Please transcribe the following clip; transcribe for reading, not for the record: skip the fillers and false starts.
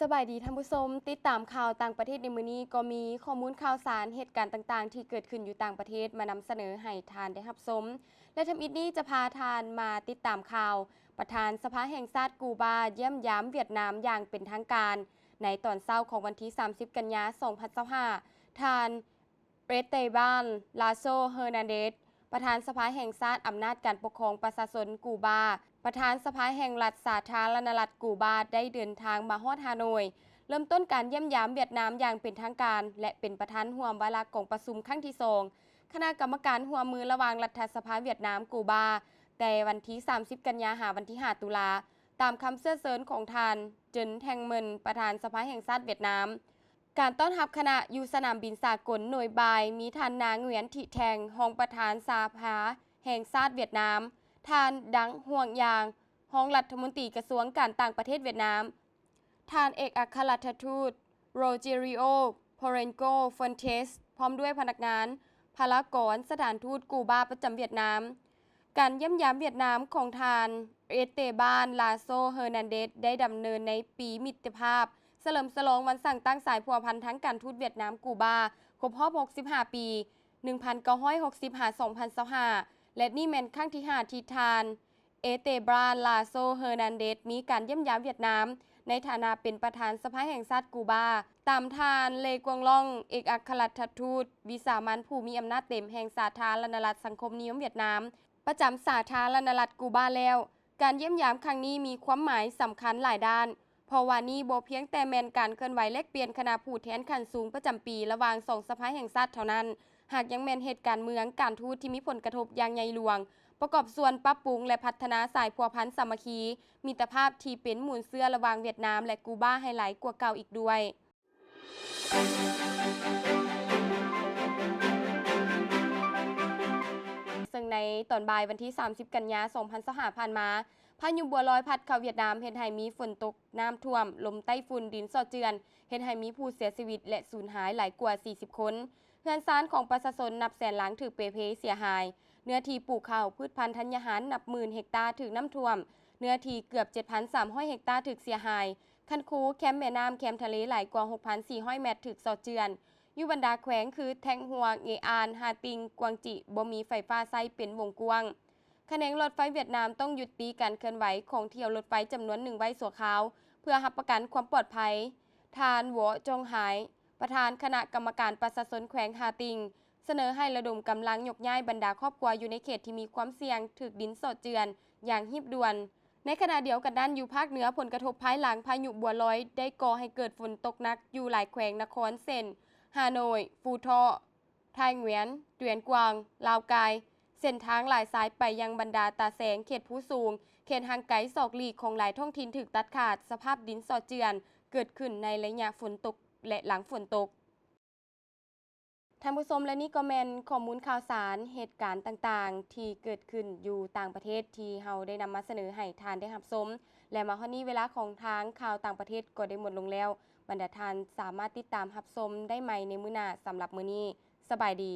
สบายดีท่านผู้ชมติดตามข่าวต่างประเทศในมื้อนี้ก็มีข้อมูลข่าวสารเหตุการณ์ต่างๆที่เกิดขึ้นอยู่ต่างประเทศมานำเสนอให้ทานได้รับชมและทำอิดนี้จะพาทานมาติดตามข่าวประธานสภาแห่งชาติกูบาเยี่ยมยามเวียดนามอย่างเป็นทางการในตอนเช้าของวันที่30กันยายน2025ทานเรเตบานลาโซเฮอร์นันเดสประธานสภาแห่งชาติอำนาจการปกครองประชาชนกูบาประธานสภาแห่งรัฐสาธารณรัฐกูบาได้เดินทางมาฮอดฮานอยเริ่มต้นการเยี่ยมยามเวียดนามอย่างเป็นทางการและเป็นประธานร่วมวาระของประชุมครั้งที่2คณะกรรมการร่วมมือระหว่างรัฐสภาเวียดนามกูบาแต่วันที่30กันยายนวันที่5ตุลาตามคำเสื้อเซินของทานเจินแทงเมินประธานสภาแห่งชาติเวียดนามการต้อนรับคณะอยู่สนามบินสากลหน่วยบายมีทานนางเหวียนทิแทงรองประธานสภาแห่งชาติเวียดนามทานดังห่วงยางรองรัฐมนตรีกระทรวงการต่างประเทศเวียดนามทานเอกอัครราชทูตโรเจริโอพอเรนโกฟอนเทสพร้อมด้วยพนักงานพลากรสถานทูตกูบาประจำเวียดนามการเยี่ยมยามเวียดนามของทานเอเตบานลาโซเฮอร์นันเดสได้ดำเนินในปีมิตรภาพเฉลิมฉลองวันสั่งตั้งสายพัวพันธ์ทั้งการทูตเวียดนามกูบาครบรอบ65 ปี1965-2025และนี่แม่นครั้งที่5ที่ทานเอเตบานลาโซเฮอร์นันเดสมีการเยี่ยมยามเวียดนามในฐานะเป็นประธานสภาแห่งชาติกูบาตามทานเลกวงล่องเอกอัครราชทูตวิสามันผู้มีอำนาจเต็มแห่งสาธารณรัฐสังคมนิยมเวียดนามประจำสาธารณรัฐกูบาแล้วการเยี่ยมยามครั้งนี้มีความหมายสำคัญหลายด้านเพราะว่านี้บ่เพียงแต่แม่นการเคลื่อนไหวแลกเปลี่ยนคณะผู้แทนขั้นสูงประจำปีระหว่าง2สภาแห่งชาติเท่านั้นหากยังแม่นเหตุการณ์เมืองการทูตที่มีผลกระทบอย่างใหญ่หลวงประกอบส่วนปรับปรุงและพัฒนาสายพัวพันสามัคคีมิตรภาพที่เป็นหมุนเสื้อระหว่างเวียดนามและกูบาให้หลายกว่าเก่าอีกด้วยซึ่งในตอนบ่ายวันที่30กันยายน2025ผ่านมาพายุบัวลอยพัดเข้าเวียดนามเฮ็ดให้มีฝนตกน้ำท่วมลมใต้ฝุ่นดินสอเจือนเฮ็ดให้มีผู้เสียชีวิตและสูญหายหลายกว่า40คนเรือนซ่านของประชาชนนับแสนหลังถูกเปเพเสียหายเนื้อที่ปลูกข้าวพืชพันธุ์ธัญญาหารนับหมื่นเฮกตาร์ถูกน้ำท่วมเนื้อที่เกือบ 7,300 เฮกตาร์ถูกเสียหายคันคูแคมป์แม่น้ำแคมป์ทะเลหลายกว่า 6,400 เมตรถูกสอเจือนอยู่บรรดาแขวงคือแทงหัวเงอานฮาติงกวางจิบ่มีไฟฟ้าใช้เป็นวงกว้างแขนงรถไฟเวียดนามต้องยุติการเคลื่อนไหวของเที่ยวรถไฟจำนวน1ไว้ชั่วคราวเพื่อรับประกันความปลอดภัยทานหัวจงหายประธานคณะกรรมการประชาชนแขวงฮาติงเสนอให้ระดมกำลังยกย้ายบรรดาครอบครัวอยู่ในเขตที่มีความเสี่ยงถูกดินสอเจือนอย่างหีบด่วนในขณะเดียวกันด้านอยู่ภาคเหนือผลกระทบภายหลังพายุบัวลอยได้ก่อให้เกิดฝนตกหนักอยู่หลายแขวงนครเซ่นฮานอยฟูทอไทเหวียนเตียนกวางลาวกายเส้นทางหลายสายไปยังบรรดาตาแสงเขตผู้สูงเขตห่างไกลศอกหลีกของหลายท้องถิ่นถูกตัดขาดสภาพดินสอเจือนเกิดขึ้นในระยะฝนตกและหลังฝนตกท่านผู้ชมและนี่ก็แม่นข้อมูลข่าวสารเหตุการณ์ต่างๆที่เกิดขึ้นอยู่ต่างประเทศที่เราได้นำมาเสนอให้ทานได้รับชมและมาฮอดนี้เวลาของทางข่าวต่างประเทศก็ได้หมดลงแล้วบรรดาท่านสามารถติดตามรับชมได้ใหม่ในมื้อหน้าสำหรับมื้อนี้สบายดี